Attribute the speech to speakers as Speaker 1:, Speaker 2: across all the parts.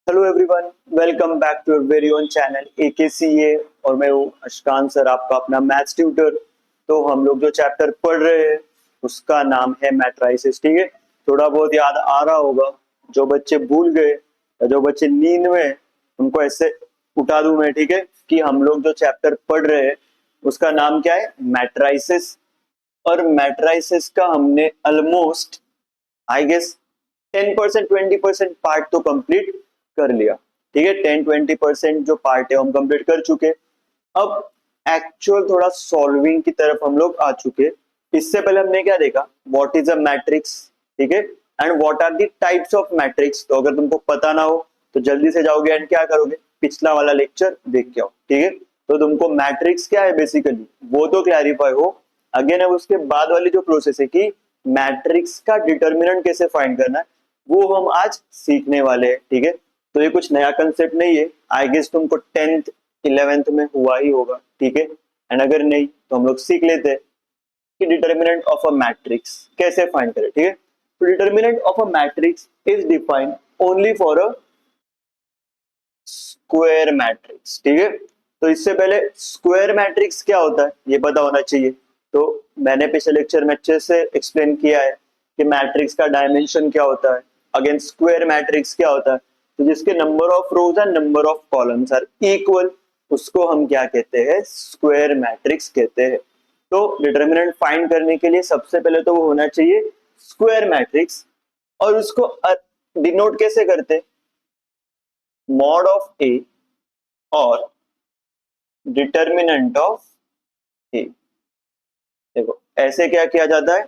Speaker 1: Hello everyone, welcome back to your very own channel AKCA। और मैं हूँ अशकान sir, आपका अपना मैथ्स ट्यूटर। तो हम लोग जो चैप्टर पढ़ रहे हैं उसका नाम है मैट्राइसेस। ठीक है, थोड़ा बहुत याद आ रहा होगा। जो बच्चे भूल गए या जो बच्चे नींद में हैं, उनको ऐसे उठा दूं मैं। ठीक है, कि हम लोग जो चैप्टर पढ़ रहे हैं उसका नाम क्या है, मैट्राइसेस। और मैट्राइसेस का हमने ऑलमोस्ट आई गेस 10% 20% पार्ट तो कंप्लीट कर लिया। ठीक है, 10-20% जो पार्ट है हम कंप्लीट कर चुके। अब एक्चुअल थोड़ा सॉल्विंग की तरफ हम लोग आ चुके। इससे पहले हमने क्या देखा, व्हाट इज अ मैट्रिक्स। ठीक है, and what are the types of matrix. तो अगर तुमको पता ना हो तो जल्दी से जाओगे एंड क्या करोगे, पिछला वाला लेक्चर देख के आओ। ठीक है, तो तुमको मैट्रिक्स क्या है बेसिकली वो तो क्लैरिफाई हो। अगेन अब उसके बाद वाली जो प्रोसेस है कि मैट्रिक्स का डिटर्मिनेंट कैसे फाइंड करना है, वो हम आज सीखने वाले हैं। ठीक है, तो ये कुछ नया कंसेप्ट नहीं है। आई गेस तुमको 10th 11th में हुआ ही होगा। ठीक है, एंड अगर नहीं तो हम लोग सीख लेते हैं कि डिटर्मिनेंट ऑफ अ मैट्रिक्स कैसे फाइंड करें। ठीक है, तो determinant of a matrix is defined only for a square matrix. ठीक है, तो इससे पहले स्क्वायर मैट्रिक्स क्या होता है ये पता होना चाहिए। तो मैंने पिछले लेक्चर में अच्छे से एक्सप्लेन किया है कि मैट्रिक्स का डायमेंशन क्या होता है। अगेन स्क्वायर मैट्रिक्स क्या होता है, तो जिसके number of rows and number of columns are equal, उसको हम क्या कहते हैं, स्क्वायर मैट्रिक्स कहते हैं। तो डिटर्मिनेंट फाइंड करने के लिए सबसे पहले तो वो होना चाहिए स्क्वायर मैट्रिक्स। और उसको डिनोट कैसे करते हैं, मॉड ऑफ ए और डिटर्मिनेंट ऑफ ए। देखो ऐसे क्या किया जाता है,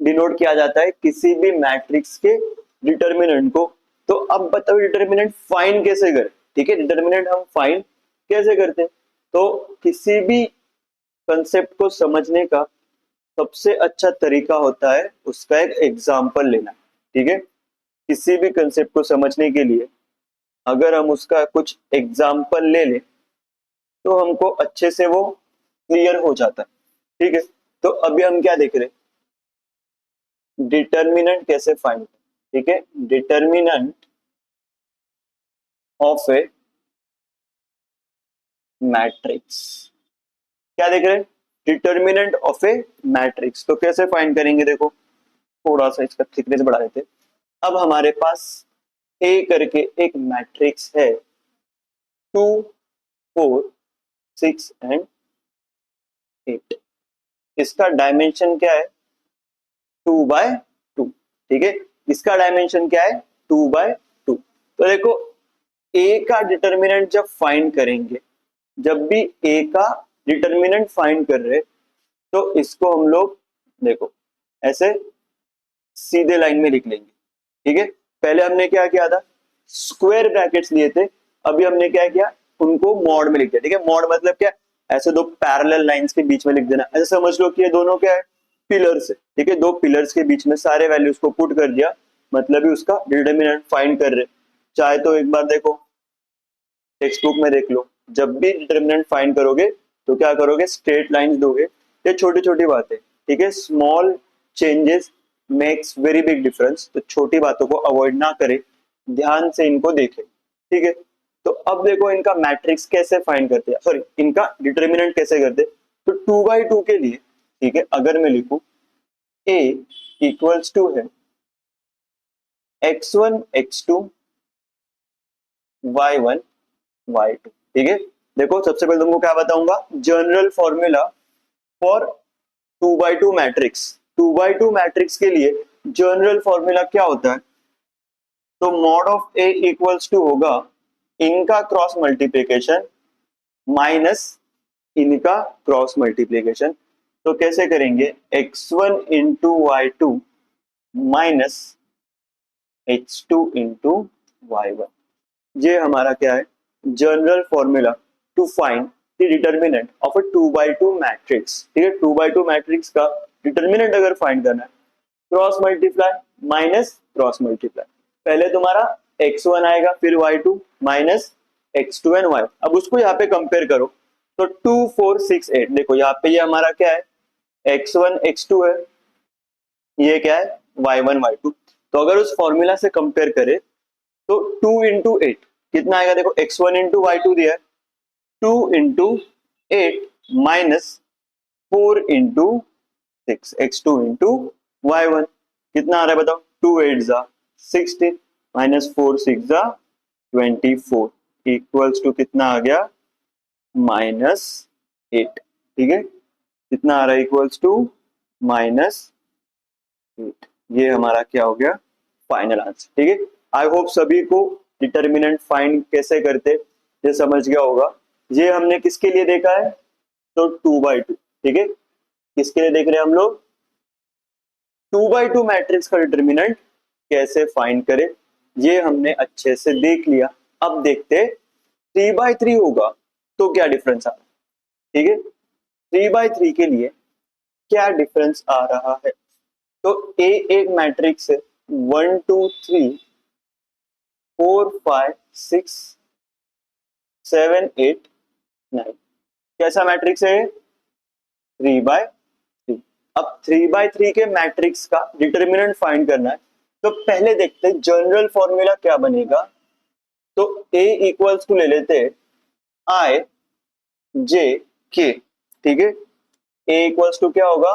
Speaker 1: डिनोट किया जाता है किसी भी मैट्रिक्स के डिटर्मिनेंट को। तो अब बताओ डिटर्मिनेंट फाइंड कैसे करें। ठीक है, डिटर्मिनेंट हम फाइंड कैसे करते हैं। तो किसी भी कंसेप्ट को समझने का सबसे अच्छा तरीका होता है उसका एक एग्जाम्पल लेना। ठीक है, किसी भी कंसेप्ट को समझने के लिए अगर हम उसका कुछ एग्जाम्पल ले लें तो हमको अच्छे से वो क्लियर हो जाता है। ठीक है, तो अभी हम क्या देख रहे हैं, डिटर्मिनेंट कैसे फाइंड। ठीक है, डिटर्मिनेंट ऑफ ए मैट्रिक्स, क्या देख रहे हैं, डिटर्मिनेंट ऑफ ए मैट्रिक्स। तो कैसे फाइंड करेंगे, देखो थोड़ा सा इसका थिकनेस बढ़ा देते। अब हमारे पास ए करके एक मैट्रिक्स है, 2 4 6 एंड 8। इसका डायमेंशन क्या है, 2 by 2। ठीक है, इसका डायमेंशन क्या है, 2 by 2। तो देखो ए का डिटर्मिनेंट जब फाइंड करेंगे, जब भी ए का डिटर्मिनेंट फाइंड कर रहे तो इसको हम लोग देखो ऐसे सीधे लाइन में लिख लेंगे। ठीक है, पहले हमने क्या किया था, स्क्वायर ब्रैकेट्स लिए थे। अभी हमने क्या किया, उनको मॉड में लिख दिया। ठीक है, मॉड मतलब क्या, ऐसे दो पैरेलल लाइंस के बीच में लिख देना। ऐसे समझ लो कि ये दोनों क्या है, पिलर्स है। ठीक है, दो पिलर्स के बीच में सारे वैल्यूज को पुट कर दिया, मतलब ही उसका डिटरमिनेंट फाइंड कर रहे। चाहे तो एक बार देखो टेक्स्ट बुक में देख लो, जब भी डिटरमिनेंट फाइंड करोगे तो क्या करोगे, स्ट्रेट लाइंस दोगे। ये छोटी छोटी बातें, ठीक है, small changes makes very big difference. तो छोटी बातों को अवॉइड ना करें, ध्यान से इनको देखें। ठीक है, तो अब देखो इनका मैट्रिक्स कैसे फाइंड करते हैं, सॉरी इनका डिटरमिनेंट कैसे करते हैं। तो 2 by 2 के लिए, ठीक है, अगर मैं लिखूं a इक्वल्स टू है x1 x2 y1 y2। ठीक है, देखो सबसे पहले तुमको क्या बताऊंगा, general formula for 2 by 2 matrix. 2 by 2 matrix के लिए जनरल फॉर्मूला क्या होता है, तो mod of A equals to होगा इनका क्रॉस मल्टीप्लीकेशन माइनस इनका क्रॉस मल्टीप्लीकेशन। तो कैसे करेंगे, x1 into y2 minus x2 into y1। ये हमारा क्या है, general formula to find the determinant of a 2 by 2 matrix. ठीक है, 2 by 2 मैट्रिक्स का डिटर्मिनेंट अगर फाइंड करना है, cross multiply minus cross multiply. पहले तुम्हारा x1 आएगा, फिर y2 minus x2 and y। अब उसको यहाँ पे कंपेयर करो तो 2 4 6 8, देखो यहाँ पे ये हमारा क्या है, x1 x2 है, ये क्या है y1 y2। तो अगर उस फॉर्मूला से कंपेयर करें तो 2 into 8 कितना आएगा, देखो x1 into y2 दिया है, 2 into 8 minus 4 into 6 x2 into y1 कितना आ रहा है बताओ, 2 8 जा 16 माइनस 4 6 जा 24 इक्वल्स टू कितना आ गया, -8। ठीक है, कितना आ रहा है, इक्वल्स टू -8। ये हमारा क्या हो गया, फाइनल आंसर। ठीक है, आई होप सभी को डिटर्मिनेंट फाइंड कैसे करते ये समझ गया होगा। ये हमने किसके लिए देखा है, तो 2/2। ठीक है, किसके लिए देख रहे हैं हम लोग, 2/2 मैट्रिक्स का डिटर्मिनेंट कैसे फाइंड करें, ये हमने अच्छे से देख लिया। अब देखते 3/3 होगा तो क्या डिफरेंस आ रहा है। ठीक है, 3/3 के लिए क्या डिफरेंस आ रहा है, तो ए एक मैट्रिक्स है 1 2 3 4 5 6 7 8 9, कैसा मैट्रिक्स है, 3/3। अब 3/3 के मैट्रिक्स का डिटर्मिनेंट फाइंड करना है, तो पहले देखते हैं जनरल फॉर्मूला क्या बनेगा। तो A इक्वल्स टू ले लेते हैं I J K। ठीक है, A इक्वल्स टू क्या होगा,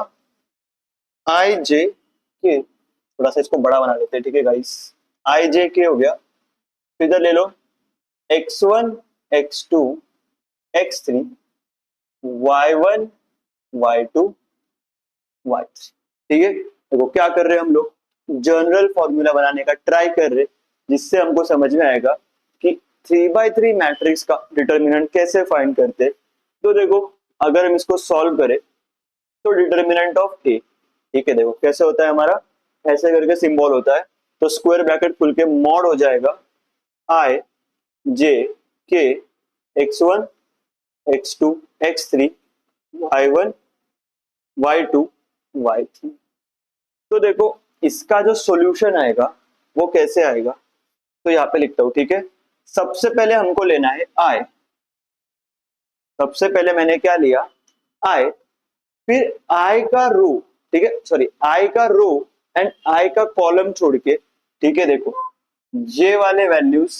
Speaker 1: I J K। थोड़ा सा इसको बड़ा बना लेते हैं, ठीक है गाइस, I J K हो गया। फिर इधर ले लो x1 x2 x3 y1 y2 y3। ठीक है, देखो क्या कर रहे हैं हम लोग, जनरल फॉर्मूला बनाने का ट्राई कर रहे, जिससे हमको समझ में आएगा कि 3/3 मैट्रिक्स का डिटर्मिनेंट कैसे फाइंड करते। तो देखो अगर हम इसको सॉल्व करें तो डिटर्मिनेंट ऑफ ए, ठीक है, देखो कैसे होता है हमारा, ऐसे करके सिंबल होता है, तो स्क्वायर ब्रैकेट खुल के मॉड हो जाएगा आई जे के x1 x2 x3 y1 y2 y3। तो देखो इसका जो सॉल्यूशन आएगा वो कैसे आएगा, तो यहाँ पे लिखता हूं। ठीक है, सबसे पहले हमको लेना है आई, सबसे पहले मैंने क्या लिया आई, फिर आई का रो, ठीक है, सॉरी आई का रो एंड आई का कॉलम छोड़ के, ठीक है, देखो ये वाले वैल्यूज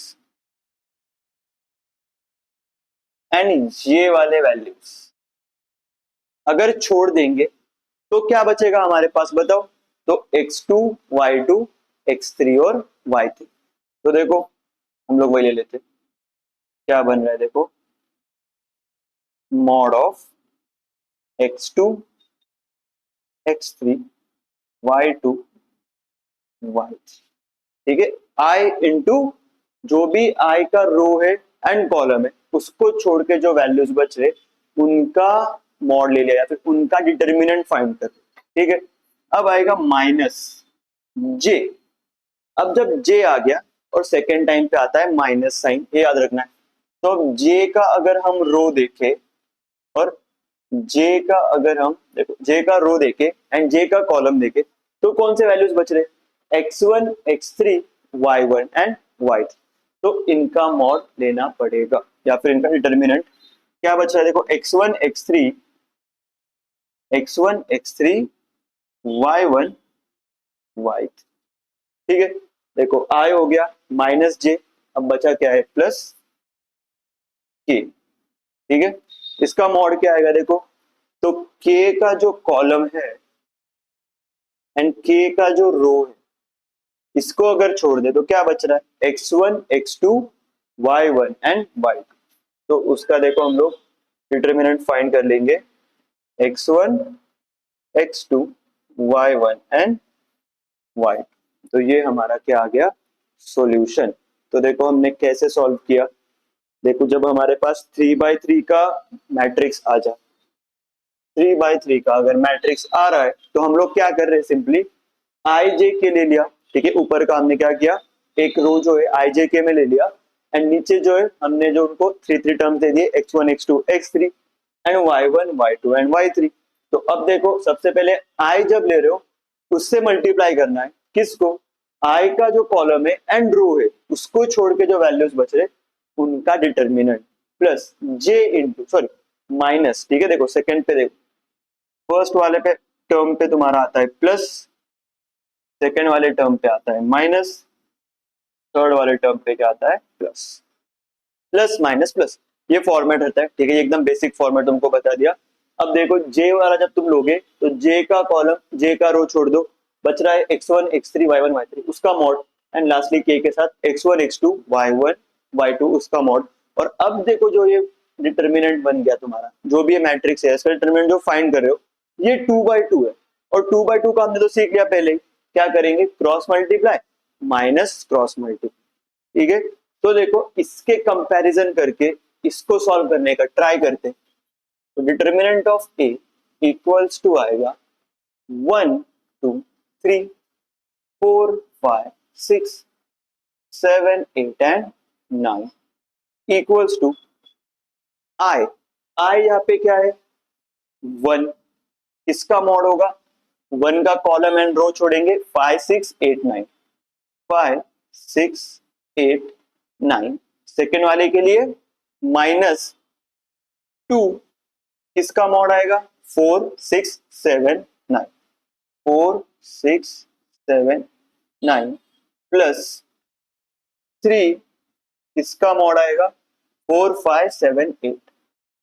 Speaker 1: एंड ये वाले वैल्यूज अगर छोड़ देंगे तो क्या बचेगा हमारे पास बताओ, तो x2 y2 x3 और y3। तो देखो हम लोग वही ले लेते, क्या बन रहा है देखो, mod of x2 x3 y2 y3। ठीक है, i इंटू जो भी i का रो है एंड कॉलम है उसको छोड़ के जो वैल्यूज बच रहे उनका मॉड ले लिया या फिर उनका डिटर्मिनेंट फाइंड कर। ठीक है, अब आएगा माइनस जे। अब जब जे आ गया और सेकेंड टाइम पे आता है माइनस साइन, ये याद रखना है। तो अब जे का अगर हम रो देखें और जे का अगर हम देखो जे का रो देखे एंड जे का कॉलम देखे तो कौन से वैल्यूज बच रहे, x1 x3 y1 and y3। तो इनका मॉड लेना पड़ेगा या फिर इनका डिटर्मिनेंट क्या बच रहा है, देखो x1 x3 y1 y3। ठीक है, देखो i हो गया माइनस जे, अब बचा क्या है प्लस के। ठीक है, इसका मॉड क्या आएगा देखो, तो k का जो कॉलम है एंड k का जो रो है इसको अगर छोड़ दे तो क्या बच रहा है, x1 x2 y1 and y2। तो उसका देखो हम लोग डिटर्मिनेंट फाइंड कर लेंगे, x1 x2 y1 and y2। तो ये हमारा क्या आ गया, सॉल्यूशन। तो देखो हमने कैसे सॉल्व किया, देखो जब हमारे पास 3/3 का मैट्रिक्स आ जाए, 3/3 का अगर मैट्रिक्स आ रहा है तो हम लोग क्या कर रहे हैं, सिंपली आई जे के ले लिया। ठीक है, ऊपर का हमने क्या किया, एक रो जो है आई जे के में ले लिया एंड नीचे जो है हमने जो उनको 3 टर्म्स दे दिए x1 x2 x3 and y1 y2 and y3। तो अब देखो सबसे पहले आई जब ले रहे हो उससे मल्टीप्लाई करना है किसको, आई का जो कॉलम है एंड रो है उसको छोड़ के जो वैल्यूज बच रहे उनका determinant plus J into sorry minus. ठीक है, देखो सेकंड पे देखो, फर्स्ट वाले पे टर्म पे तुम्हारा आता है प्लस, सेकेंड वाले टर्म पे आता है माइनस, थर्ड वाले टर्म पे क्या आता है, प्लस, प्लस माइनस प्लस, ये फॉर्मेट रहता है, ठीक है, एकदम बेसिक फॉर्मेट तुमको बता दिया। अब देखो जे वाला जब तुम लोगे तो जे का कॉलम, जे का रो छोड़ दो, बच रहा है x1 x3 y1 y3 उसका मॉड, एंड लास्टली के साथ x1 x2 y1 y2 उसका मॉड। और अब देखो जो ये डिटर्मिनेंट बन गया तुम्हारा, जो भी ये मैट्रिक्स है इसका डिटर्मिनेंट जो फाइंड कर रहे हो, ये 2/2 है, और 2/2 का हमने तो सीख लिया पहले ही, क्या करेंगे, cross multiply minus cross multiply, ठीक है। तो देखो इसके कंपैरिजन करके इसको सॉल्व करने का ट्राई करते हैं। तो determinant of A equals to आएगा 1 2 3 4 5 6 7 8 and 9 equals to I, I यहाँ पे क्या है, 1, इसका मॉड होगा, 1 का कॉलम एंड रो छोड़ेंगे, 5 6 8 9, 5 6 8 9, सेकेंड वाले के लिए माइनस 2, इसका मॉड आएगा 4 6 7 9, 4 6 7 9 प्लस 3, इसका मॉड आएगा 4 5 7 8,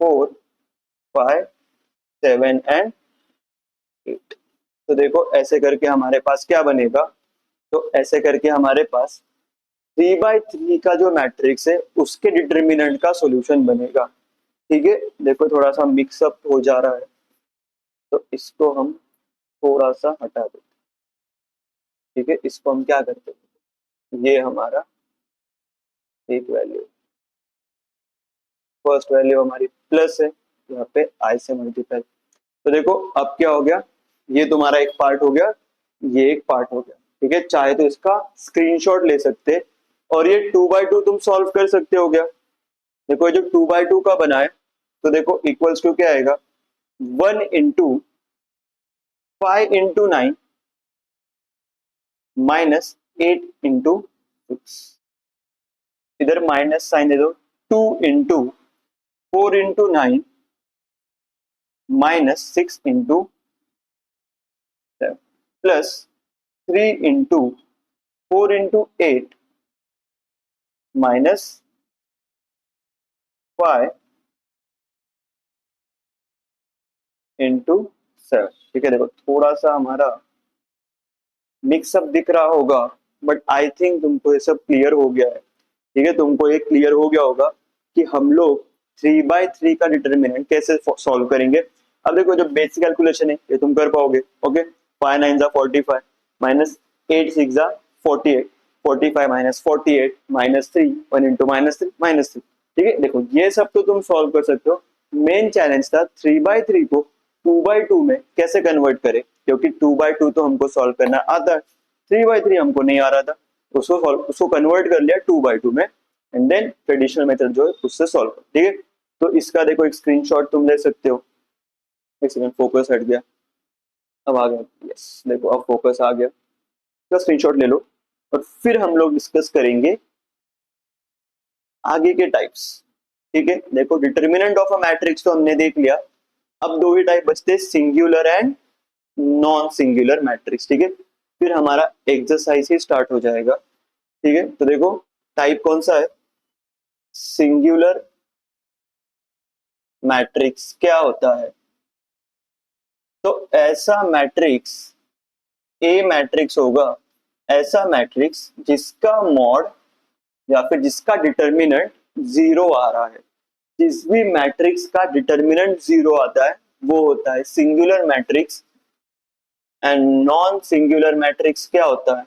Speaker 1: 4 5 7 एंड 8। तो देखो ऐसे करके हमारे पास क्या बनेगा, तो ऐसे करके हमारे पास 3/3 का जो मैट्रिक्स है उसके डिटर्मिनेंट का सॉल्यूशन बनेगा, ठीक है। देखो थोड़ा सा मिक्सअप हो जा रहा है, तो इसको हम थोड़ा सा हटा देते, ठीक है। इसको हम क्या करते हैं, ये हमारा एक वैल्यू, फर्स्ट वैल्यू हमारी प्लस है, यहाँ पे आई से मल्टीप्लाई, तो देखो अब क्या हो गया, ये तुम्हारा एक पार्ट हो गया, ये एक पार्ट हो गया, ठीक है। चाहे तो इसका स्क्रीनशॉट ले सकते, और ये 2/2 तुम सॉल्व कर सकते हो गया। देखो ये जो 2/2 का बना है, तो देखो इक्वल्स टू क्या आएगा, 1 इंटू 5 इंटू 9 माइनस 8 इंटू 6, इधर माइनस साइन दे दो, 2 into 4 into 9 minus 6 into plus 3 into 4 into 8 minus 5 into 7, ठीक है। देखो थोड़ा सा हमारा मिक्सअप दिख रहा होगा, बट आई थिंक तुमको ये सब क्लियर हो गया है, ठीक है। तुमको ये क्लियर हो गया होगा कि हम लोग 3/3 का डिटर्मिनेंट कैसे सॉल्व करेंगे। अब देखो जो बेसिक कैलकुलेशन है ये तुम कर पाओगे, ओके। 5 9 जा 45 माइनस 8 6 जा 48, 45 माइनस 48 माइनस 3, 1 इंटू -3 -3, ठीक है। देखो ये सब तो तुम सॉल्व कर सकते हो, मेन चैलेंज था 3/3 को 2/2 में कैसे कन्वर्ट करें, क्योंकि 2/2 तो हमको सॉल्व करना आता है, 3/3 हमको नहीं आ रहा था, उसको कन्वर्ट कर लिया 2/2 में, एंड देन ट्रेडिशनल मेथड जो है उससे सॉल्व कर, ठीक है। तो इसका देखो एक स्क्रीनशॉट तुम ले सकते हो, एक सेकंड फोकस हट गया, अब आ गया, यस देखो अब फोकस आ गया, इसका स्क्रीनशॉट ले लो, और फिर हम लोग डिस्कस करेंगे आगे के टाइप्स, ठीक है। देखो डिटर्मिनेंट ऑफ अ मैट्रिक्स तो हमने देख लिया, अब दो ही टाइप बचते हैं, singular and non singular matrix, ठीक है। फिर हमारा एक्सरसाइज ही स्टार्ट हो जाएगा, ठीक है। तो देखो टाइप कौन सा है, सिंगुलर मैट्रिक्स क्या होता है, तो ऐसा मैट्रिक्स, ए मैट्रिक्स होगा, ऐसा मैट्रिक्स जिसका मॉड या फिर जिसका डिटर्मिनेंट 0 आ रहा है, जिस भी मैट्रिक्स का डिटर्मिनेंट 0 आता है वो होता है singular matrix. And non singular matrix क्या होता है,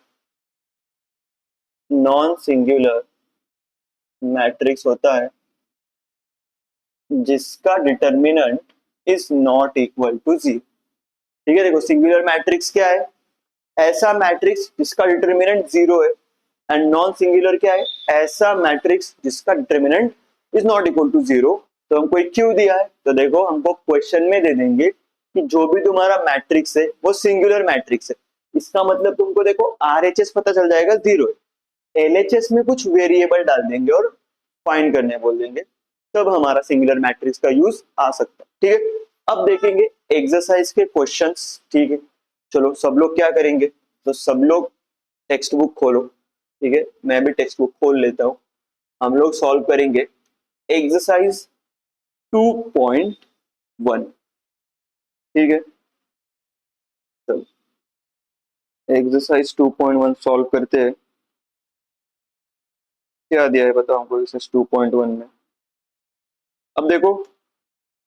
Speaker 1: नॉन सिंगुलर मैट्रिक्स होता है जिसका determinant is not equal to 0, ठीक है। देखो सिंगुलर मैट्रिक्स क्या है, ऐसा मैट्रिक्स जिसका डिटर्मिनेंट 0 है, एंड नॉन सिंगुलर क्या है, ऐसा मैट्रिक्स जिसका determinant is not equal to 0। तो हमको एक क्यों दिया है, तो देखो हमको क्वेश्चन में दे देंगे कि जो भी तुम्हारा मैट्रिक्स है वो सिंगुलर मैट्रिक्स है, इसका मतलब तुमको देखो आरएचएस पता चल जाएगा 0 है, एलएचएस में कुछ वेरिएबल डाल देंगे और फाइंड करने बोल देंगे, तब हमारा सिंगुलर मैट्रिक्स का यूज आ सकता है, ठीक है। अब देखेंगे एक्सरसाइज के क्वेश्चंस, ठीक है। चलो सब लोग क्या करेंगे, तो सब लोग टेक्स्ट बुक खोलो, ठीक है, मैं भी टेक्स्ट बुक खोल लेता हूँ। हम लोग सॉल्व करेंगे एक्सरसाइज 2.1। ठीक है, चलो एक्सरसाइज 2.1 सॉल्व करते हैं। क्या दिया है बताओ हमको एक्सरसाइज 2.1 में। अब देखो,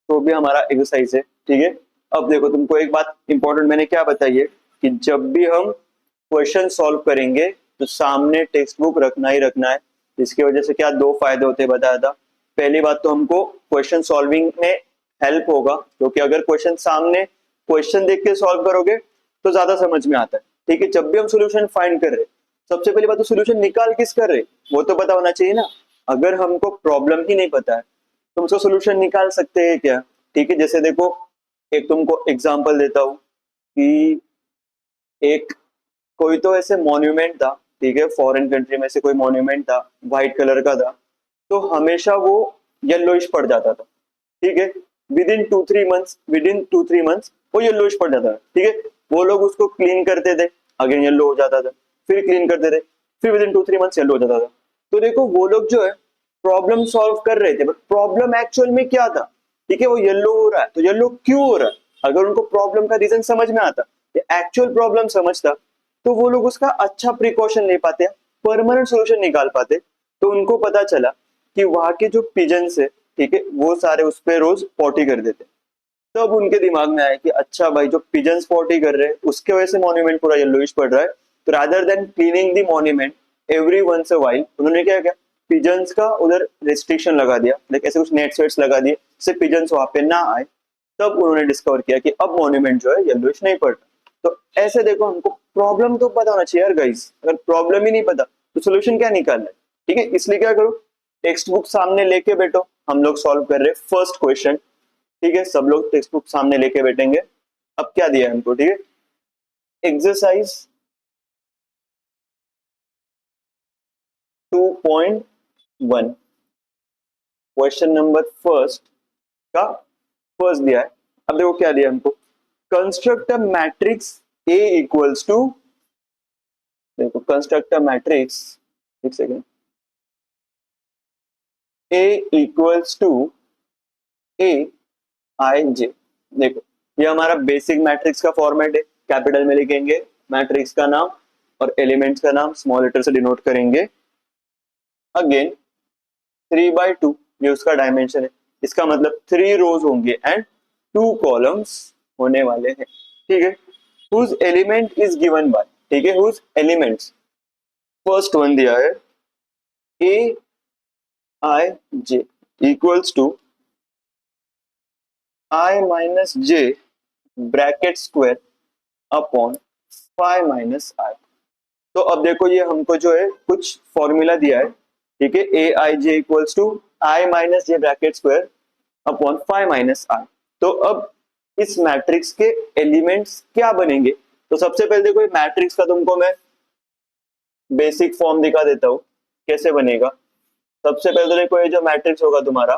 Speaker 1: तो भी हमारा एक्सरसाइज है। ठीक है, अब देखो तुमको एक बात इंपॉर्टेंट मैंने क्या बताई है कि जब भी हम क्वेश्चन सॉल्व करेंगे तो सामने टेक्स्ट बुक रखना ही रखना है। इसकी वजह से क्या दो फायदे होते हैं बताया था। पहली बात तो हमको क्वेश्चन सॉल्विंग में हेल्प होगा, क्योंकि अगर क्वेश्चन सामने क्वेश्चन देख के सॉल्व करोगे तो ज्यादा समझ में आता है। ठीक है, जब भी हम सोल्यूशन फाइंड कर रहे हैं, सबसे पहली बात तो सोल्यूशन निकाल किस कर रहे वो तो पता होना चाहिए ना। अगर हमको प्रॉब्लम ही नहीं पता है तो उसका सोल्यूशन निकाल सकते हैं क्या। ठीक है, जैसे देखो एक तुमको एग्जांपल देता हूँ कि एक कोई तो ऐसे मॉन्यूमेंट था। ठीक है, फॉरेन कंट्री में से कोई मॉन्यूमेंट था, व्हाइट कलर का था, तो हमेशा वो येलोइश पड़ जाता था। ठीक है, विद इन 2-3 मंथ्स वो येलोइश पड़ जाता था। ठीक है, वो लोग उसको क्लीन करते थे, अगेन येलो हो जाता था, फिर क्लीन करते थे, फिर विद इन 2-3 मंथ्स येलो हो जाता था। तो देखो वो लोग जो है प्रॉब्लम सॉल्व कर रहे थे, बट प्रॉब्लम एक्चुअल में क्या था। ठीक है, वो येलो हो रहा है तो येलो क्यों हो रहा है, अगर उनको प्रॉब्लम का रीजन समझ में आता, एक्चुअल प्रॉब्लम समझता, तो वो लोग उसका अच्छा प्रिकॉशन ले पाते, परमानेंट सोल्यूशन निकाल पाते। तो उनको पता चला कि वहां के जो पिजन्स है, ठीक है, वो सारे उस पे रोज पॉटी कर देते। तब उनके दिमाग में आया कि अच्छा भाई, जो पिजन्स पॉटी कर रहे हैं उसके वजह से मॉन्यूमेंट पूरा येलोइश पड़ रहा है, तो rather than cleaning the monument every once a while, उन्होंने क्या किया, पिजन्स का उधर रेस्ट्रिक्शन लगा दिया, लाइक ऐसे कुछ नेट्स वेट्स लगा दिए जिससे पिजन्स वहां पे ना आए। तब उन्होंने डिस्कवर किया कि अब मॉन्यूमेंट जो है येलोइश नहीं पड़ता। तो ऐसे देखो, हमको प्रॉब्लम तो पता होना चाहिए यार गाइस, अगर प्रॉब्लम ही नहीं पता तो सोल्यूशन क्या निकालना है। ठीक है, इसलिए क्या करो, टेक्स्ट बुक सामने लेके बैठो, हम लोग सॉल्व कर रहे हैं फर्स्ट क्वेश्चन। ठीक है, सब लोग टेक्स्ट बुक सामने लेके बैठेंगे। अब क्या दिया है हमको, ठीक है, एक्सरसाइज 2.1, क्वेश्चन नंबर फर्स्ट का फर्स्ट दिया है। अब देखो क्या दिया हमको, construct a matrix A equals to, देखो कंस्ट्रक्ट अ मैट्रिक्स, एक second, A equals to A I J. देखो ये हमारा बेसिक मैट्रिक्स का फॉर्मेट है, कैपिटल में लिखेंगे मैट्रिक्स का नाम और एलिमेंट्स का नाम स्मॉल लेटर से डिनोट करेंगे। अगेन 3/2 ये उसका डायमेंशन है, इसका मतलब 3 रोज होंगे एंड 2 कॉलम्स होने वाले हैं। ठीक है, whose element is given by, ठीक है, हुज एलिमेंट्स, फर्स्ट वन दिया है A I J equals to I minus J bracket square upon 5 - I. तो अब देखो ये हमको जो है कुछ फॉर्मूला दिया है। ठीक है, A I J equals to I minus J bracket square upon 5 - I. तो अब इस मैट्रिक्स के एलिमेंट्स क्या बनेंगे। तो सबसे पहले देखो मैट्रिक्स का तुमको मैं बेसिक फॉर्म दिखा देता हूँ कैसे बनेगा। सबसे पहले तो देखो ये जो मैट्रिक्स होगा तुम्हारा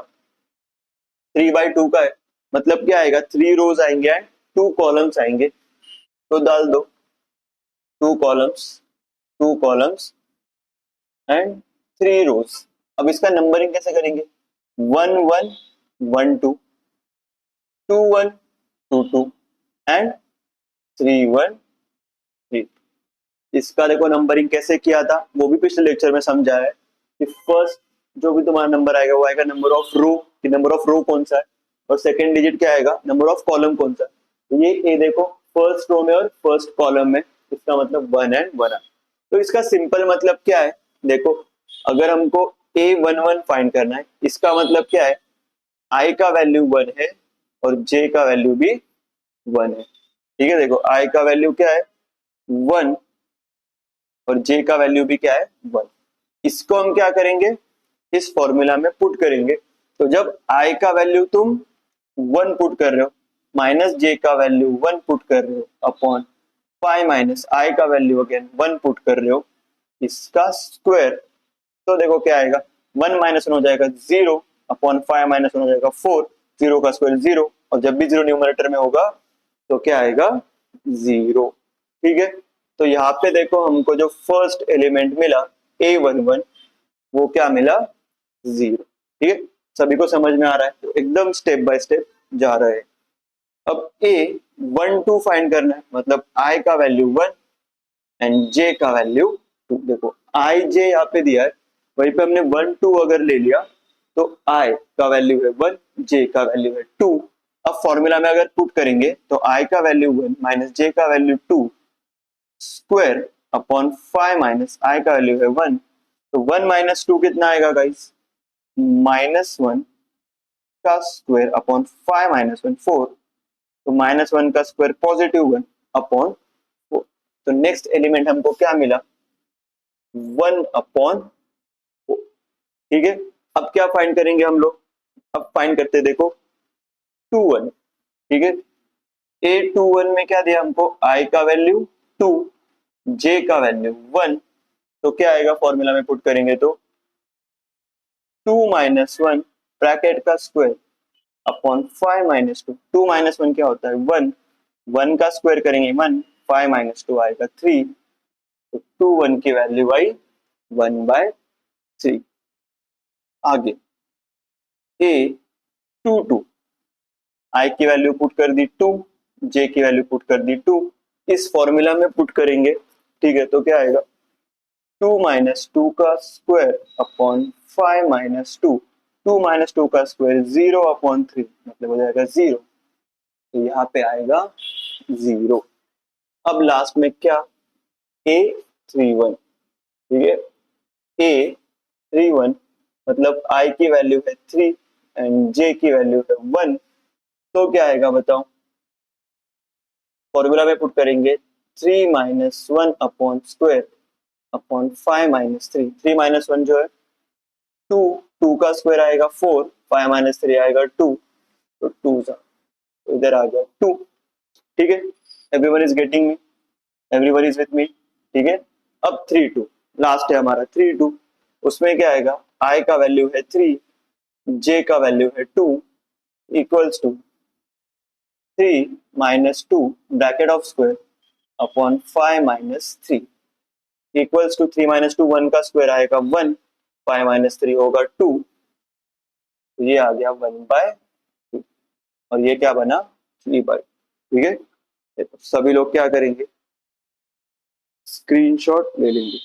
Speaker 1: 3/2 का है, मतलब क्या आएगा, 3 रोज आएंगे एंड 2 कॉलम्स आएंगे। तो डाल दो 2 कॉलम्स, 2 कॉलम्स एंड 3 रोज। अब इसका नंबरिंग कैसे करेंगे, 1 1 1 2, 2 1 2 2 एंड 3 1 3। इसका देखो नंबरिंग कैसे किया था वो भी पिछले लेक्चर में समझा है कि फर्स्ट जो भी तुम्हारा नंबर आएगा वो आएगा नंबर ऑफ रो, कि नंबर ऑफ रो कौन सा है, और सेकंड डिजिट क्या आएगा, नंबर ऑफ कॉलम कौन सा है। तो ये ए देखो फर्स्ट रो में और फर्स्ट कॉलम में, इसका मतलब 1 एंड 1 है। तो इसका सिंपल मतलब क्या है, देखो अगर हमको A11 फाइंड करना है, इसका मतलब क्या है, आई का वैल्यू 1 है और जे का वैल्यू भी 1 है। ठीक है, देखो आई का वैल्यू क्या है 1 और जे का वैल्यू भी क्या है 1। इसको हम क्या करेंगे, इस फॉर्मूला में पुट करेंगे। तो जब आई का वैल्यू तुम 1 पुट कर रहे हो, माइनस जे का वैल्यू 1 पुट कर रहे हो, अपॉन 5 - आई का वैल्यू अगेन 1 पुट कर रहे हो, इसका स्क्वायर। तो देखो क्या आएगा, 1 - 1 हो जाएगा 0, अपॉन 5 - 1 हो जाएगा 4, 0 का स्क्वायर 0, और जब भी 0 न्यूमरेटर में होगा तो क्या आएगा 0। ठीक है, तो यहाँ पे देखो हमको जो फर्स्ट एलिमेंट मिला A11 वो क्या मिला, 0। ठीक है, सभी को समझ में आ रहा है, तो एकदम स्टेप बाय स्टेप जा रहे हैं। अब A12 फाइंड करना है, मतलब I का वैल्यू 1 एंड J का वैल्यू 2। देखो I J यहाँ पे दिया है, वहीं पे हमने 1 2 अगर ले लिया तो I का वैल्यू है 1, J का वैल्यू है 2। अब फॉर्मूला में अगर पुट करेंगे तो I का वैल्यू 1 माइनस J का value 2 square upon 5 minus I का वैल्यू है 1। तो 1 माइनस 2 कितना आएगा गाइस, -1 का स्क्वायर अपॉन 5 माइनस 1 4। तो -1 का स्क्वायर +1 अपॉन 4। तो नेक्स्ट एलिमेंट हमको क्या मिला, 1 अपॉन 4। ठीक है, अब क्या फाइंड करेंगे हम लोग, अब फाइंड करते देखो 21। ठीक है, A21 में क्या दिया हमको, I का वैल्यू 2, J का वैल्यू 1। तो क्या आएगा, फॉर्मूला में पुट करेंगे तो 2 माइनस 1 ब्रैकेट का स्क्वायर अपॉन 5 माइनस 2। 2 माइनस 1 क्या होता है, 1। 1 का स्क्वायर करेंगे 1, 5 माइनस 2 आएगा 3। तो 2 1 की वैल्यू आई 1/3। आगे A22, I की वैल्यू पुट कर दी 2, J की वैल्यू पुट कर दी 2। इस फॉर्मूला में पुट करेंगे, ठीक है, तो क्या आएगा, 2 माइनस 2 का स्क्वायर अपॉन 5 माइनस 2। 2 माइनस 2 का स्क्वायर 0 अपॉन 3, मतलब हो जाएगा 0। तो यहाँ पे आएगा 0। अब लास्ट में क्या, A31। ठीक है, A31 मतलब I की वैल्यू है 3 एंड J की वैल्यू है 1। तो क्या आएगा बताओ, फॉर्मूला में पुट करेंगे 3 minus 1 upon square upon 5 minus 3। 3 minus 1 जो है 2, 2 का स्क्वायर आएगा 4, 5 माइनस 3 आएगा 2। तो 2 सा, तो इधर आ गया 2। ठीक है, everyone is getting me, everyone is with me. ठीक है, अब 3 2 लास्ट है हमारा, 3 2 उसमें क्या आएगा, I का वैल्यू है 3, J का वैल्यू है 2 equals to 3 minus 2 bracket of square upon 5 minus 3 equals to 3 minus 2, 1 का स्क्वायर आएगा 1, 5 माइनस 3 होगा 2। तो ये आ गया 1/2 और ये क्या बना 3/2। ठीक है, तो सभी लोग क्या करेंगे, स्क्रीनशॉट ले लेंगे।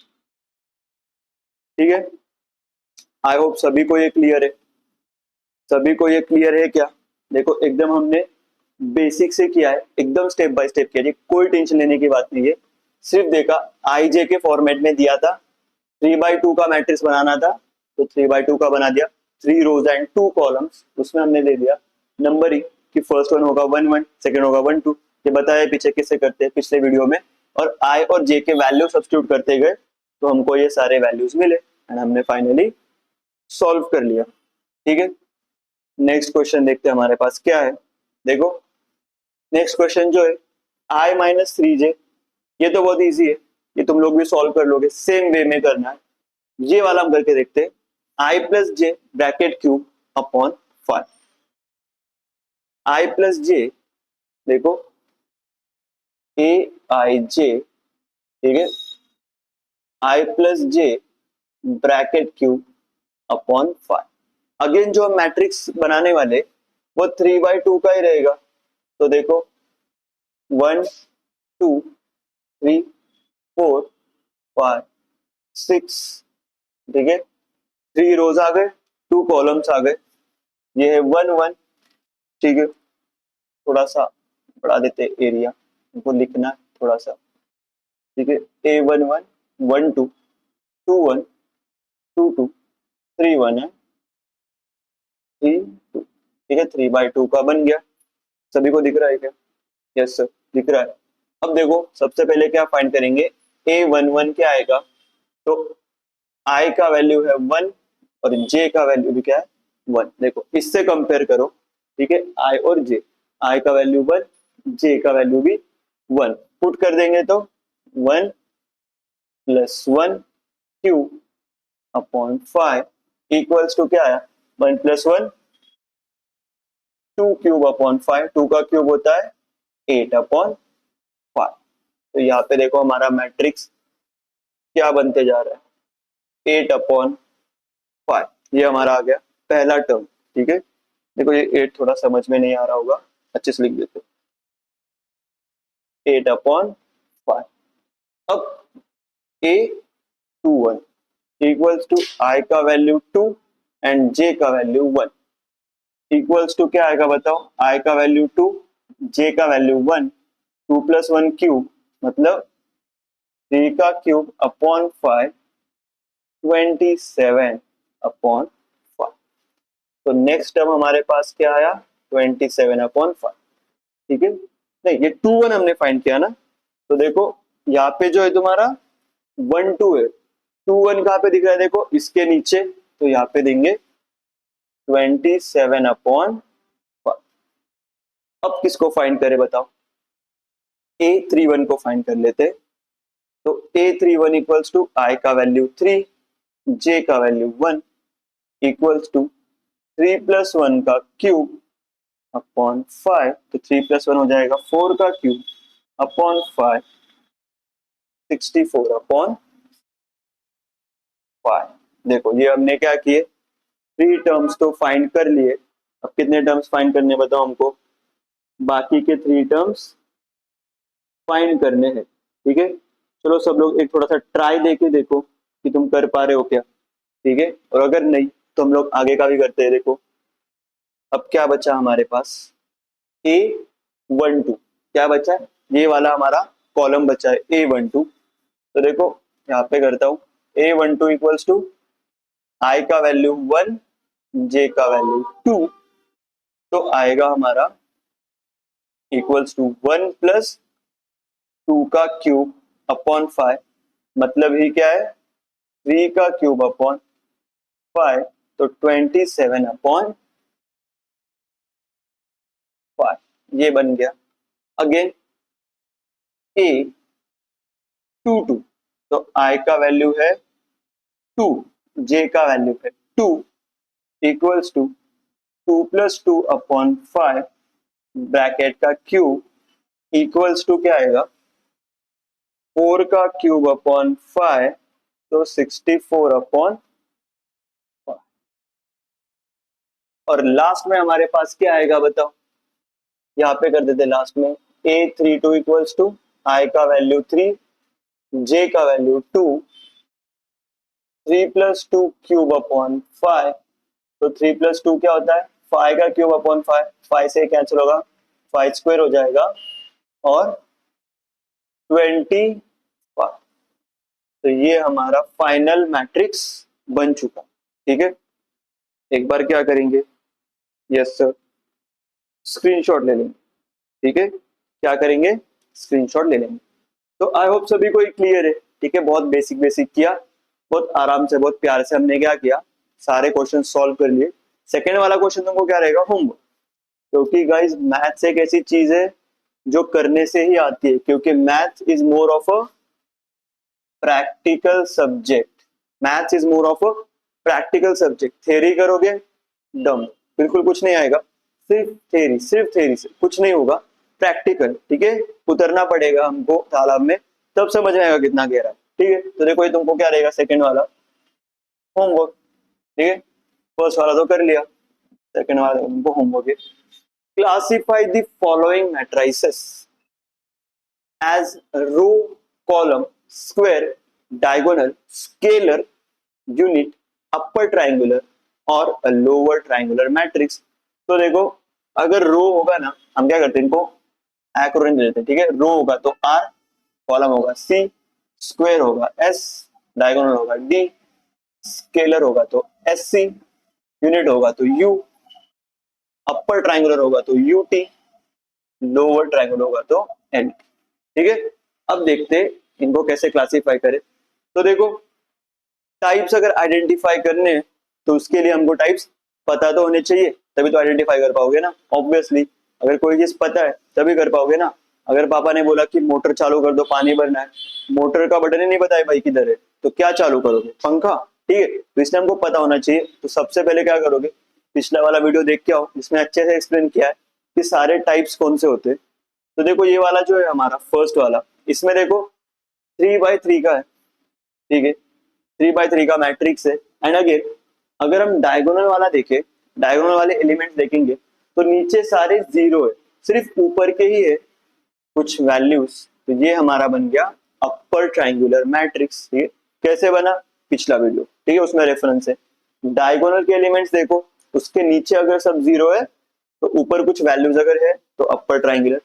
Speaker 1: ठीक है, आई होप सभी को ये क्लियर है, सभी को ये क्लियर है क्या। देखो एकदम हमने बेसिक से किया है, एकदम स्टेप बाय स्टेप किया है, कोई टेंशन लेने की बात नहीं है। सिर्फ देखा IJ के फॉर्मेट में दिया था, 3/2 का मैट्रिक्स बनाना था तो 3/2 का बना दिया, 3 रोज एंड 2 कॉलम्स, उसमें हमने दे दिया नंबरिंग कि फर्स्ट वन होगा 1 1, सेकंड होगा 1 2। ये बताया पीछे किससे करते हैं पिछले वीडियो में, और I और J के वैल्यू सब्स्टिट्यूट करते गए तो हमको ये सारे वैल्यूज मिले एंड हमने फाइनली सॉल्व कर लिया। ठीक है, नेक्स्ट क्वेश्चन देखते हैं हमारे पास क्या है। देखो नेक्स्ट क्वेश्चन जो है I माइनस 3J, ये तो बहुत इजी है, ये तुम लोग भी सॉल्व कर लोगे, सेम वे में करना है। ये वाला हम करके देखते हैं, I plus J bracket cube upon 5। I plus J, देखो AIJ, ठीक है, I plus J bracket cube upon 5। Again जो हम मैट्रिक्स बनाने वाले वो 3/2 का ही रहेगा। तो देखो 1 2 3 4 5 6, ठीक है, 3 रोज आ गए, 2 कॉलम्स आ गए, ये है 1 1। ठीक है, थोड़ा सा बढ़ा देते एरिया, हमको लिखना है थोड़ा सा। ठीक है, A11 1 2 2 1 2 2 3 1 है 3 2। ठीक है, 3/2 का बन गया, सभी को दिख रहा है क्या, यस सर दिख रहा है। अब देखो सबसे पहले क्या फाइंड करेंगे, A11 क्या आएगा, तो I का वैल्यू है 1 और J का वैल्यू भी क्या है 1। देखो इससे कंपेयर करो, ठीक है, I और J, I का वैल्यू 1, J का वैल्यू भी 1, पुट कर देंगे तो 1 plus 1 cube upon 5 equals to क्या आया, 1 प्लस 1 2 क्यूब अपॉन 5, 2 का क्यूब होता है 8 अपॉन 5। तो यहाँ पे देखो हमारा मैट्रिक्स क्या बनते जा रहा है, 8/5, ये हमारा आ गया पहला टर्म। ठीक है, देखो ये 8 थोड़ा समझ में नहीं आ रहा होगा, अच्छे से लिख देते हो, 8/5। अब A21 इक्वल्स टू I का वैल्यू 2 एंड J का वैल्यू 1 इक्वल्स टू क्या आएगा बताओ, I का वैल्यू 2, J का वैल्यू 1, 2 + 1 क्यूब मतलब 3 का क्यूब अपॉन 5, 27/5। तो नेक्स्ट टर्म हमारे पास क्या आया, 27/5। ठीक है, नहीं ये 2 1 हमने फाइंड किया ना, तो देखो यहाँ पे जो है तुम्हारा 1 2 है, 2 1 कहाँ पे दिख रहा है, देखो इसके नीचे, तो यहाँ पे देंगे 27/5। अब किसको फाइंड करें बताओ, A31 को फाइंड कर लेते। तो A31 इक्वल्स टू I का वैल्यू 3, J का वैल्यू 1 इक्वल्स टू 3 + 1 का क्यूब अपॉन 5, तो 3 + 1 हो जाएगा 4 का क्यूब अपॉन 5, 64/5। देखो ये हमने क्या किए, 3 टर्म्स तो फाइंड कर लिए। अब कितने टर्म्स फाइंड करने बताओ हमको, बाकी के 3 टर्म्स फाइंड करने हैं। ठीक है, चलो सब लोग एक थोड़ा सा ट्राई देके देखो कि तुम कर पा रहे हो क्या। ठीक है, और अगर नहीं तो हम लोग आगे का भी करते हैं। देखो अब क्या बचा हमारे पास, A12 क्या बचा है, ये वाला हमारा कॉलम बचा है A12। तो देखो यहाँ पे करता हूँ, A12 इक्वल्स टू I का वैल्यू 1, J का वैल्यू 2, तो आएगा हमारा इक्वल्स टू 1 + 2 का क्यूब अपॉन 5, मतलब ही क्या है 3 का क्यूब अपॉन 5, तो 27/5 ये बन गया। अगेन A22, तो I का वैल्यू है 2, J का वैल्यू है 2 इक्वल्स टू 2 + 2/5 ब्रैकेट का क्यूब इक्वल्स टू क्या आएगा 4 का क्यूब अपॉन 5, तो 64/5। और लास्ट में हमारे पास क्या आएगा बताओ, यहाँ पे कर देते लास्ट में, A32 इक्वल्स टू I का वैल्यू 3, J का वैल्यू 2, 3 + 2 क्यूब अपॉन 5, तो 3 + 2 क्या होता है 5 का क्यूब अपॉन 5, 5 से कैंसिल होगा, 5 स्क्वायर हो जाएगा और 25। तो ये हमारा फाइनल मैट्रिक्स बन चुका। ठीक है, एक बार क्या करेंगे, यस सर, स्क्रीनशॉट ले लेंगे। ठीक है, क्या करेंगे, स्क्रीनशॉट ले लेंगे। तो आई होप सभी को क्लियर है। ठीक है, बहुत बेसिक बेसिक किया, बहुत आराम से बहुत प्यार से हमने क्या किया, सारे क्वेश्चन सॉल्व कर लिए। सेकेंड वाला क्वेश्चन तुमको क्या रहेगा, होमवर्क, क्योंकि गाइस मैथ्स एक ऐसी चीज है जो करने से ही आती है, क्योंकि maths is more of a practical subject. Maths is more of a practical subject. Theory करोगे डम, बिल्कुल कुछ नहीं आएगा, सिर्फ थ्योरी से कुछ नहीं होगा। प्रैक्टिकल, ठीक है, उतरना पड़ेगा हमको तालाब में, तब समझ में आएगा कितना गहरा है। ठीक है, तो देखो ये तुमको क्या रहेगा, सेकंड वाला होमवर्क। ठीक है, फर्स्ट वाला तो कर लिया, सेकंड वाला तुमको होमवर्क है। Classify the following matrices as row, column, square, diagonal, scalar, unit, upper triangular और lower triangular matrix। तो देखो अगर रो होगा ना, हम क्या करते हैं, इनको एक्रोनिम दे देते हैं। ठीक है, रो होगा तो R, कॉलम होगा C, स्क्वायर होगा S, डायगोनल होगा D, स्केलर होगा तो SC, यूनिट होगा तो U, अपर ट्राइंगुलर होगा तो UT, लोअर ट्राइंगुलर होगा तो L। ठीक है, अब देखते हैं इनको कैसे क्लासिफाई करें। तो देखो टाइप्स अगर आइडेंटिफाई करने हैं तो उसके लिए हमको टाइप्स पता तो होने चाहिए, तभी तो आइडेंटिफाई कर पाओगे ना। ऑब्वियसली अगर कोई चीज पता है तभी कर पाओगे ना। अगर पापा ने बोला कि मोटर चालू कर दो पानी भरना है, मोटर का बटन ही नहीं पता है भाई किधर है, तो क्या चालू करोगे, पंखा। ठीक है, तो इसलिए हमको पता होना चाहिए। तो सबसे पहले क्या करोगे, पिछला वाला वीडियो देख के आओ, इसमें अच्छे से एक्सप्लेन किया है कि सारे टाइप्स कौन से होते हैं। तो देखो ये वाला जो है हमारा फर्स्ट वाला, इसमें देखो 3/3 का है। ठीक है, 3x3 का मैट्रिक्स है। एंड अगेन अगर हम डायगोनल वाला देखें, डायगोनल वाले एलिमेंट्स देखेंगे तो नीचे सारे जीरो है, सिर्फ ऊपर के ही है कुछ वैल्यूज। तो ये हमारा बन गया अपर ट्राइंगुलर मैट्रिक्स। ठीक है, कैसे बना पिछला वीडियो, ठीक है, उसमें रेफरेंस है। डायगोनल के एलिमेंट्स देखो, उसके नीचे अगर सब जीरो है तो ऊपर कुछ वैल्यूज अगर है तो अपर ट्राइंगुलर।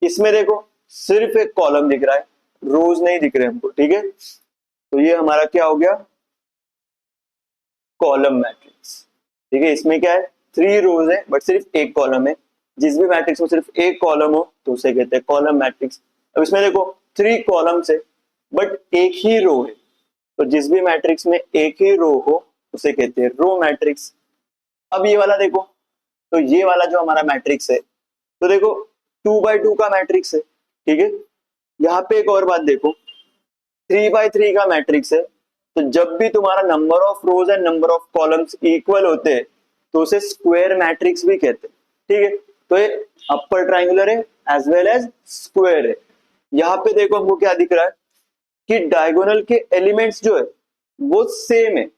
Speaker 1: इसमें देखो सिर्फ एक कॉलम दिख रहा है, रोज नहीं दिख रहे हमको। ठीक है, तो ये हमारा क्या हो गया, कॉलम मैट्रिक्स। ठीक है, इसमें क्या है, 3 रोज है बट सिर्फ एक कॉलम है। जिस भी मैट्रिक्स में सिर्फ एक कॉलम हो तो उसे कहते हैं कॉलम मैट्रिक्स। अब इसमें देखो 3 कॉलम्स है बट एक ही रो है, तो जिस भी मैट्रिक्स में एक ही रो हो उसे कहते हैं रो मैट्रिक्स। अब ये वाला देखो, तो ये वाला जो हमारा मैट्रिक्स है, तो देखो 2x2 का मैट्रिक्स है। ठीक है, यहाँ पे एक और बात देखो, 3x3 का मैट्रिक्स है, तो जब भी तुम्हारा number of rows and number of columns equal होते हैं तो उसे स्क्वायर मैट्रिक्स भी कहते हैं। ठीक है, तो ये अपर ट्राइंगुलर है एज वेल एज स्क्वायर है। यहाँ पे देखो हमको क्या दिख रहा है कि डायगोनल के एलिमेंट्स जो है वो सेम है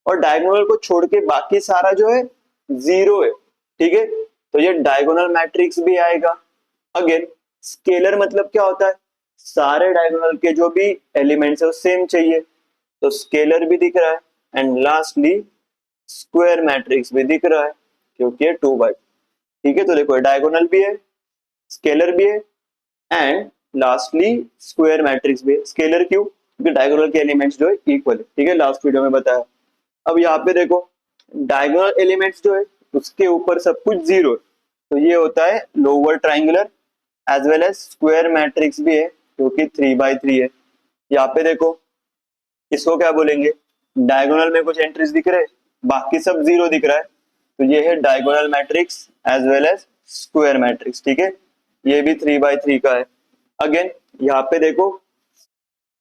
Speaker 1: और डायगोनल को छोड़ के बाकी सारा जो है जीरो है। ठीक है, तो ये डायगोनल मैट्रिक्स भी आएगा। अगेन स्केलर मतलब क्या होता है, सारे डायगोनल के जो भी एलिमेंट्स है वो सेम चाहिए, तो स्केलर भी दिख रहा है। एंड लास्टली स्क्वायर मैट्रिक्स भी दिख रहा है क्योंकि 2x। ठीक है, तो देखो डायगोनल भी है, स्केलर भी है एंड लास्टली स्क्वायर मैट्रिक्स भी है। स्केलर क्यों, क्योंकि डायगोनल के एलिमेंट्स जो है इक्वल है। ठीक है, लास्ट वीडियो में बताया। अब यहाँ पे देखो डायगोनल एलिमेंट्स जो है उसके ऊपर सब कुछ जीरो है, तो ये होता है lower triangular as well as square matrix भी है क्योंकि 3x3 है। यहाँ पे देखो इसको क्या बोलेंगे, डायगोनल में कुछ एंट्रीज दिख रहे, बाकी सब जीरो दिख रहा है, तो ये है diagonal matrix as well as square matrix. ठीक है, ये भी 3x3 का है। अगेन यहाँ पे देखो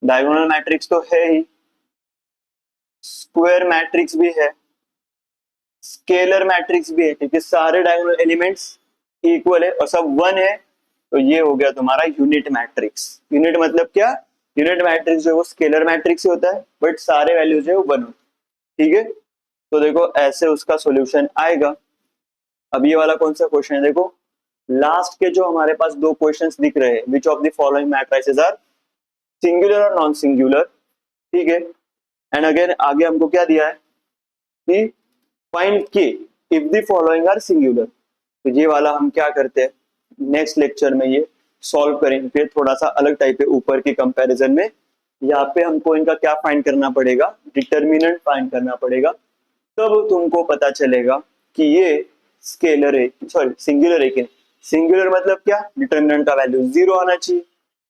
Speaker 1: डायगोनल मैट्रिक्स तो है ही, स्क्वायर मैट्रिक्स भी है, स्केलर मैट्रिक्स भी है क्योंकि सारे डायगोनल एलिमेंट्स इक्वल है और सब 1 है, तो ये हो गया तुम्हारा यूनिट मैट्रिक्स। यूनिट मतलब क्या, यूनिट मैट्रिक्स जो है वो स्केलर मैट्रिक्स ही होता है बट सारे वैल्यूज है वो 1 होते। ठीक है, तो देखो ऐसे उसका सॉल्यूशन आएगा। अब ये वाला कौन सा क्वेश्चन है, देखो लास्ट के जो हमारे पास 2 क्वेश्चंस दिख रहे हैं, which of the following matrices are singular और नॉन सिंगुलर। ठीक है, एंड अगेन आगे हमको क्या दिया है कि find k if the following are singular. तो ये वाला हम क्या करते हैं नेक्स्ट लेक्चर में ये सॉल्व करेंगे, थोड़ा सा अलग टाइप है ऊपर के कंपैरिजन में। यहाँ पे हमको इनका क्या फाइंड करना पड़ेगा, डिटर्मिनेंट फाइंड करना पड़ेगा, तब तुमको पता चलेगा कि ये स्केलर है सॉरी सिंगुलर है कि नहीं। सिंगुलर मतलब क्या, डिटर्मिनेंट का वैल्यू 0 आना चाहिए,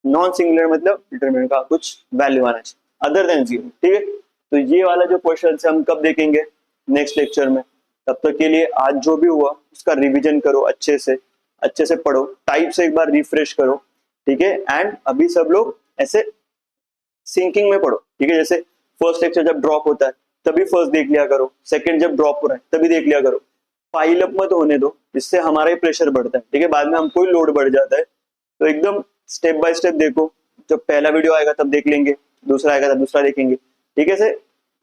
Speaker 1: नॉन सिंगुलर मतलब डिटर्मिनेंट का कुछ वैल्यू आना चाहिए अदर देन 0। ठीक है, तो ये वाला जो क्वेश्चन है हम कब देखेंगे, नेक्स्ट लेक्चर में। तब तक के लिए आज जो भी हुआ उसका रिवीजन करो, अच्छे से पढ़ो, टाइप से एक बार रिफ्रेश करो। ठीक है, एंड अभी सब लोग ऐसे सिंकिंग में पढ़ो। ठीक है, जैसे फर्स्ट लेक्चर जब ड्रॉप होता है तभी फर्स्ट देख लिया करो, सेकंड जब ड्रॉप हो रहा है तभी देख लिया करो, पाइल अप मत होने दो, इससे हमारा ही प्रेशर बढ़ता है। ठीक है, बाद में हमको ही लोड बढ़ जाता है, तो एकदम स्टेप बाय स्टेप देखो। जब पहला वीडियो आएगा तब देख लेंगे, दूसरा आएगा तब दूसरा देखेंगे। ठीक है, से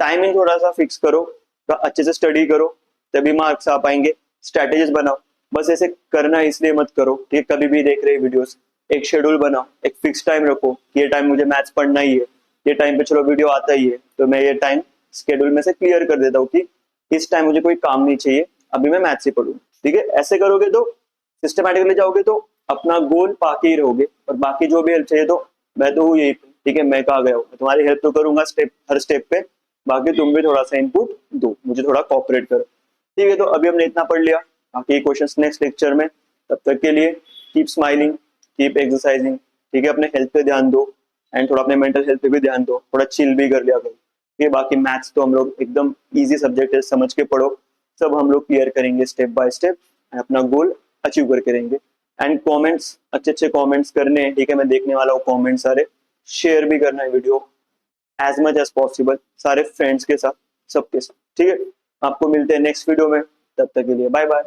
Speaker 1: टाइमिंग थोड़ा सा फिक्स करो, तो अच्छे से स्टडी करो, तभी मार्क्स आ पाएंगे। स्ट्रेटेजीज बनाओ, बस ऐसे करना इसलिए मत करो। ठीक है, कभी भी देख रहे वीडियोस, एक शेड्यूल बनाओ, एक फिक्स टाइम रखो कि ये टाइम मुझे मैथ्स पढ़ना ही है, ये टाइम पे चलो वीडियो आता ही है, तो मैं ये टाइम शेड्यूल में से क्लियर कर देता हूँ कि इस टाइम मुझे कोई काम नहीं चाहिए, अभी मैं मैथ्स ही पढ़ूँ। ठीक है, ऐसे करोगे तो सिस्टमैटिकली जाओगे तो अपना गोल पाके ही रहोगे, और बाकी जो भी हेल्प चाहिए तो मैं तो हूँ यही। ठीक है, मैं कहा गया हूँ, तुम्हारी हेल्प तो करूंगा स्टेप हर स्टेप पे, बाकी तुम भी थोड़ा सा इनपुट दो, मुझे थोड़ा कोऑपरेट करो। ठीक है, तो अभी हमने इतना पढ़ लिया, बाकी क्वेश्चंस नेक्स्ट लेक्चर में। तब तक के लिए कीप स्माइलिंग, कीप एक्सरसाइजिंग। ठीक है, अपने हेल्थ पे ध्यान दो एंड थोड़ा अपने मेंटल हेल्थ पे भी ध्यान दो, थोड़ा चिल भी कर लिया करो। ठीक है, बाकी मैथ्स तो हम लोग एकदम इजी सब्जेक्ट है, समझ के पढ़ो, सब हम लोग क्लियर करेंगे स्टेप बाय स्टेप, अपना गोल अचीव करके रहेंगे। एंड कमेंट्स, अच्छे कमेंट्स करने हैं। ठीक है, मैं देखने वाला हूँ कमेंट्स सारे, शेयर भी करना है video as much as possible सारे फ्रेंड्स के साथ, सबके साथ। ठीक है, आपको मिलते हैं नेक्स्ट वीडियो में, तब तक के लिए बाय बाय।